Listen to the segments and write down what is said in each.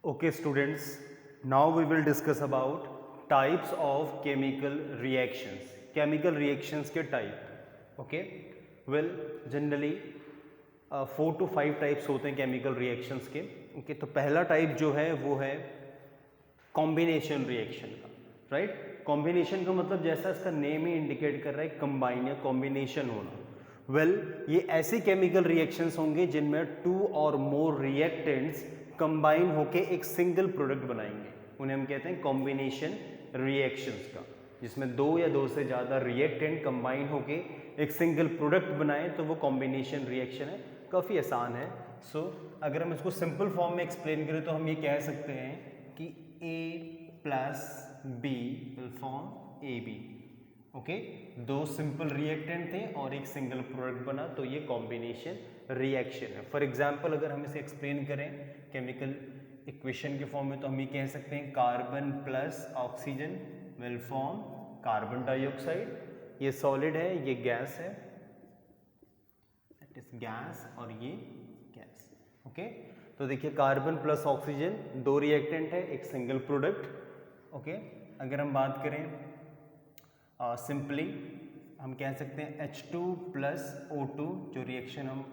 Okay, students, now we will discuss about types of chemical reactions. Chemical reactions के type. Okay, well, generally 4 to 5 types होते हैं chemical reactions के. Okay, तो पहला type जो है वो है कॉम्बिनेशन रिएक्शन का. राइट, कॉम्बिनेशन का मतलब जैसा इसका नेम ही इंडिकेट कर रहा है, कंबाइन या कॉम्बिनेशन होना. वेल, ये ऐसी केमिकल रिएक्शंस होंगे जिनमें 2 और मोर रिएक्टेंट्स कंबाइन होके एक सिंगल प्रोडक्ट बनाएंगे. उन्हें हम कहते हैं कॉम्बिनेशन रिएक्शंस का, जिसमें 2 या 2 से ज़्यादा रिएक्टेंट कंबाइन होके एक सिंगल प्रोडक्ट बनाएं तो वो कॉम्बिनेशन रिएक्शन है. काफ़ी आसान है. सो अगर हम इसको सिंपल फॉर्म में एक्सप्लेन करें तो हम ये कह सकते हैं कि A plus B will form AB. Okay, 2 simple reactant थे और एक सिंगल प्रोडक्ट बना, तो ये कॉम्बिनेशन रिएक्शन है. फॉर एग्जांपल अगर हम इसे एक्सप्लेन करें केमिकल इक्वेशन के फॉर्म में तो हम ये कह सकते हैं carbon plus oxygen will form carbon dioxide. ये सॉलिड है, ये गैस है, दैट इज गैस, और ये गैस. ओके, तो देखिए कार्बन प्लस ऑक्सीजन 2 रिएक्टेंट है, एक सिंगल प्रोडक्ट. ओके, अगर हम बात करें सिंपली हम कह सकते हैं H2 प्लस O2, जो रिएक्शन हम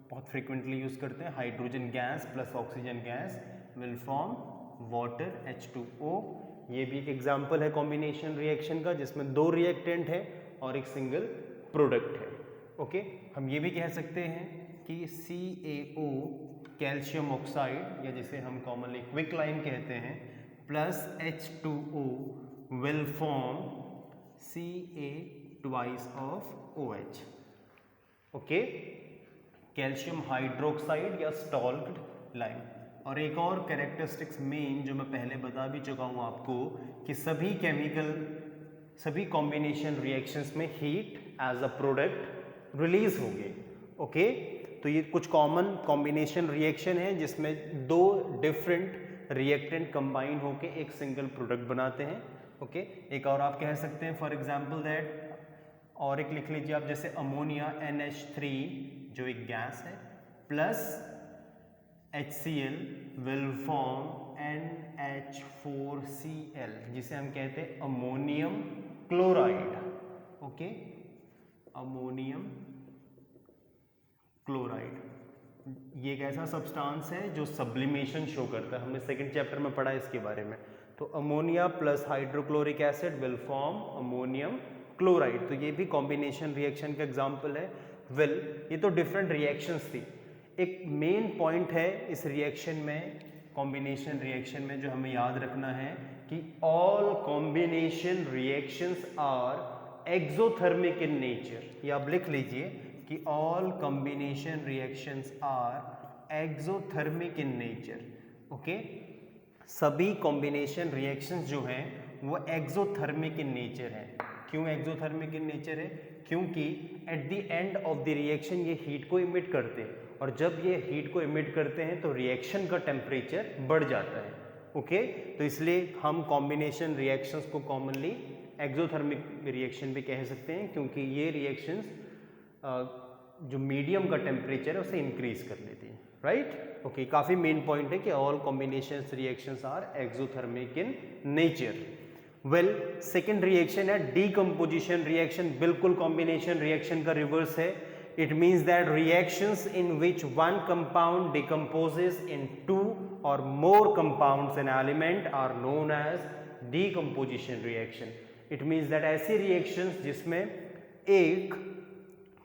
बहुत फ्रिक्वेंटली यूज करते हैं, hydrogen gas plus oxygen gas will form water H2O. ये भी एक एग्जांपल है कॉम्बिनेशन रिएक्शन का जिसमें 2 रिएक्टेंट है और एक सिंगल प्रोडक्ट है. ओके, हम ये भी कह सकते हैं कि CaO कैल्शियम ऑक्साइड, या जिसे हम कॉमनली क्विक लाइम कहते हैं, plus H2O will form Ca twice of OH. Okay, calcium hydroxide या स्टॉल्क्ड लाइम. और एक और कैरेक्टरिस्टिक्स मेन जो मैं पहले बता भी चुका हूं आपको कि सभी कॉम्बिनेशन रिएक्शंस में heat as a product release होंगे. ओके, तो ये कुछ कॉमन कॉम्बिनेशन रिएक्शन है जिसमें 2 डिफरेंट रिएक्टेंट कंबाइन होके एक सिंगल प्रोडक्ट बनाते हैं. ओके, एक और आप कह सकते हैं फॉर एग्जांपल दैट, और एक लिख लीजिए आप, जैसे अमोनिया NH3 जो एक गैस है plus HCl will form NH4Cl, जिसे हम कहते हैं ammonium chloride. Okay, ammonium chloride ये एक ऐसा सब्सटेंस है जो सब्लिमेशन शो करता है. हमने सेकंड चैप्टर में पढ़ा है इसके बारे में. तो ammonia plus hydrochloric acid will form ammonium chloride. तो ये भी कॉम्बिनेशन रिएक्शन का एग्जांपल है. वेल, ये तो डिफरेंट रिएक्शंस थी. एक मेन पॉइंट है इस रिएक्शन में, कॉम्बिनेशन रिएक्शन में, जो हमें याद रखना है कि all combination reactions are exothermic in nature. ये आप लिख लीजिए कि all combination reactions are exothermic in nature. Okay, सभी कॉम्बिनेशन रिएक्शंस जो हैं वो एक्सोथर्मिक इन नेचर है. क्यों एक्सोथर्मिक इन नेचर है? क्योंकि at the end of the reaction ये हीट को इमिट करते हैं, और जब ये हीट को इमिट करते हैं तो रिएक्शन का टेम्परेचर बढ़ जाता है. ओके, तो इसलिए हम कॉम्बिनेशन रिएक्शंस को कॉमनली एक्सोथर्मिक रिएक्शन भी कह सकते हैं, क्योंकि ये रिएक्शंस जो मीडियम का टेम्परेचर है उसे इंक्रीज कर लेती है. राइट, ओके, काफ़ी मेन पॉइंट है कि all combination reactions are exothermic in nature. Well, second reaction है डीकम्पोजिशन रिएक्शन. बिल्कुल कॉम्बिनेशन रिएक्शन का रिवर्स है. It means that reactions in which one compound decomposes in 2 और more compounds in element are known as decomposition reaction. It means that ऐसी रिएक्शंस जिसमें एक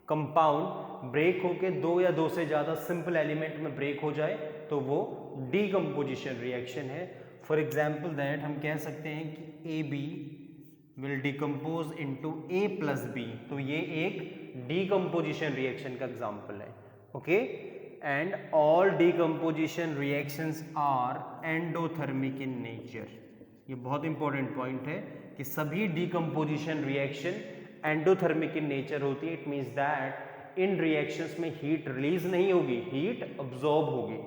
compound break होके 2 या 2 से ज़्यादा सिंपल एलिमेंट में ब्रेक हो जाए तो वो डीकम्पोजिशन रिएक्शन है. फॉर एग्जाम्पल दैट हम कह सकते हैं कि AB will decompose into A plus B. तो ये एक डीकम्पोजिशन रिएक्शन का एग्जाम्पल है. Okay, and all decomposition reactions are endothermic in nature. ये बहुत इंपॉर्टेंट पॉइंट है कि सभी decomposition reaction endothermic in nature होती है. It means that in reactions में हीट रिलीज नहीं होगी, हीट अब्जॉर्ब होगी.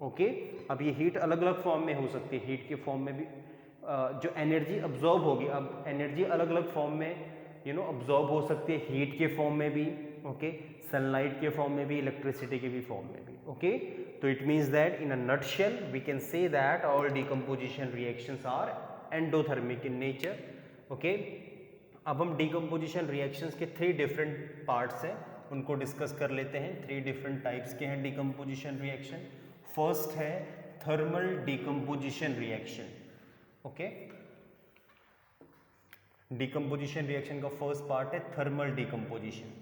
ओके, अब ये हीट अलग अलग फॉर्म में हो सकती है. हीट के फॉर्म में भी जो एनर्जी अब्जॉर्ब होगी, अब एनर्जी अलग अलग फॉर्म में अब्जॉर्ब हो सकती है. हीट के फॉर्म में भी, ओके, सनलाइट के फॉर्म में भी, इलेक्ट्रिसिटी के भी फॉर्म में भी. ओके, तो it means that in a nutshell we can say that all decomposition reactions are endothermic in nature. Okay, अब हम डिकम्पोजिशन रिएक्शंस के 3 डिफरेंट पार्ट्स हैं उनको डिस्कस कर लेते हैं। 3 डिफरेंट टाइप्स के हैं डिकम्पोजिशन रिएक्शन। फर्स्ट है thermal decomposition reaction. Okay, decomposition reaction का फर्स्ट पार्ट है thermal decomposition.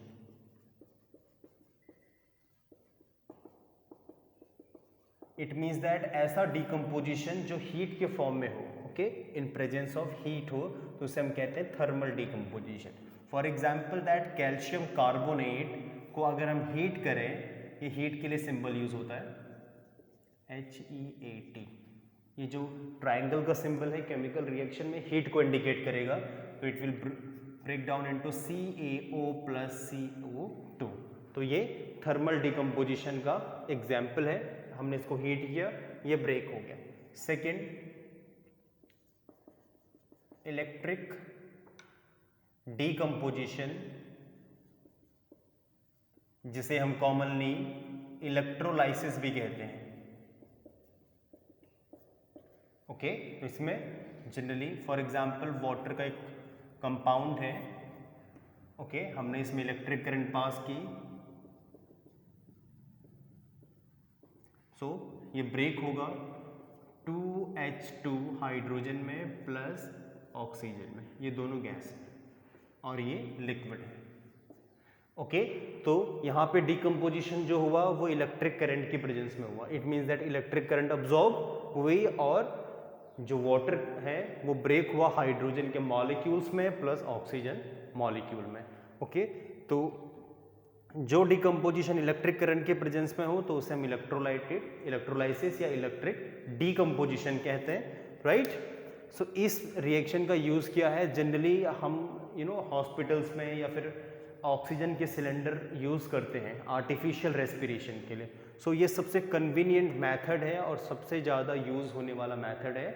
It means that ऐसा डिकम्पोजिशन जो हीट के फॉर्म में हो, okay, in presence of heat हो, तो उसे हम कहते हैं thermal decomposition. For example that calcium carbonate को अगर हम हीट करें, ये हीट के लिए सिंबल यूज होता है HEAT, ये जो ट्राइंगल का सिंबल है केमिकल रिएक्शन में हीट को इंडिकेट करेगा, तो it will break down into CaO + CO2। तो ये थर्मल डिकम्पोजिशन का एग्जाम्पल है, हमने इसको हीट किया, ये ब्रेक हो गया। सेकेंड, इलेक्ट्रिक डिकम्पोजिशन, जिसे हम कॉमनली इलेक्ट्रोलाइसिस भी कहते हैं। ओके, तो इसमें जनरली फॉर एग्जांपल वाटर का एक कंपाउंड है, ओके, हमने इसमें इलेक्ट्रिक करंट पास की, सो ये ब्रेक होगा 2H2 हाइड्रोजन में प्लस ऑक्सीजन में, ये दोनों गैस है और ये लिक्विड है। ओके, तो यहाँ पे डिकम्पोजिशन जो हुआ वो इलेक्ट्रिक करंट की प्रेजेंस में हुआ। It means that electric current absorb हुई और जो वाटर है वो ब्रेक हुआ हाइड्रोजन के मॉलिक्यूल्स में प्लस ऑक्सीजन मॉलिक्यूल में। ओके, तो जो डिकम्पोजिशन इलेक्ट्रिक करंट के प्रेजेंस में हो तो उसे हम इलेक्ट्रोलाइसिस या इलेक्ट्रिक डिकम्पोजिशन कहते हैं, राइट। सो इस रिएक्शन का यूज़ किया है जनरली हम हॉस्पिटल्स में या फिर ऑक्सीजन के सिलेंडर यूज़ करते हैं आर्टिफिशियल रेस्पिरेशन के लिए। सो ये सबसे कन्वीनियंट मेथड है और सबसे ज़्यादा यूज़ होने वाला मेथड है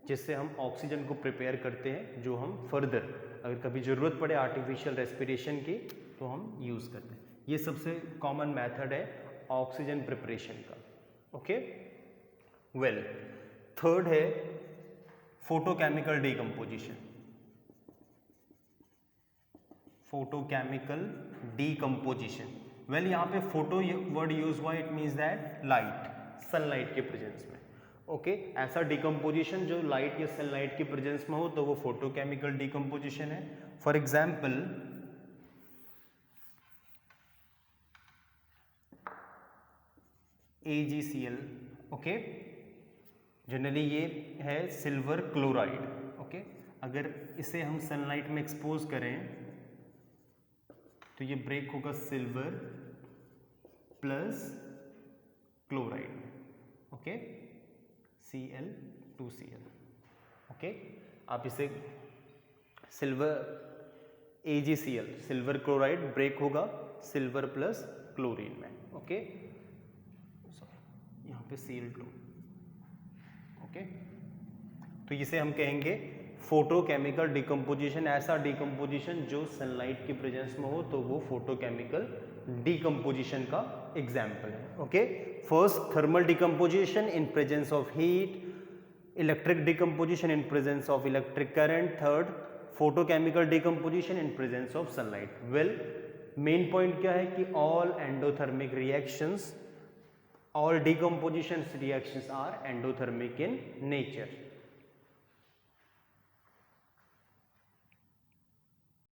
जिससे हम ऑक्सीजन को प्रिपेयर करते हैं, जो हम फर्दर अगर कभी ज़रूरत पड़े आर्टिफिशियल रेस्पिरेशन की तो हम यूज़ करते हैं। ये सबसे कॉमन मेथड है ऑक्सीजन प्रिपरेशन का। ओके, वेल, थर्ड है photochemical decomposition. Photochemical decomposition, well यहाँ पे फोटो वर्ड यूज हुआ, it means that light, sunlight के प्रेजेंस में। ओके, ऐसा डिकम्पोजिशन जो लाइट या सनलाइट की प्रेजेंस में हो तो वो फोटोकेमिकल डिकम्पोजिशन है। For example AgCl, okay, generally ये है सिल्वर क्लोराइड। ओके, अगर इसे हम सनलाइट में एक्सपोज करें तो ये ब्रेक होगा silver plus chloride, okay, Cl2Cl। Okay, आप इसे silver AgCl, silver chloride break होगा सिल्वर प्लस क्लोरीन में। ओके, यहाँ पे Cl2। ओके, तो इसे हम कहेंगे फोटोकेमिकल डिकम्पोजिशन। ऐसा डिकम्पोजिशन जो सनलाइट की प्रेजेंस में हो तो वो फोटोकेमिकल डिकम्पोजिशन का एग्जाम्पल है। Okay, first thermal decomposition in presence of heat, electric decomposition in presence of electric current, third photochemical decomposition in presence of sunlight. Well, main point क्या है कि all endothermic reactions, all decomposition reactions are endothermic in nature।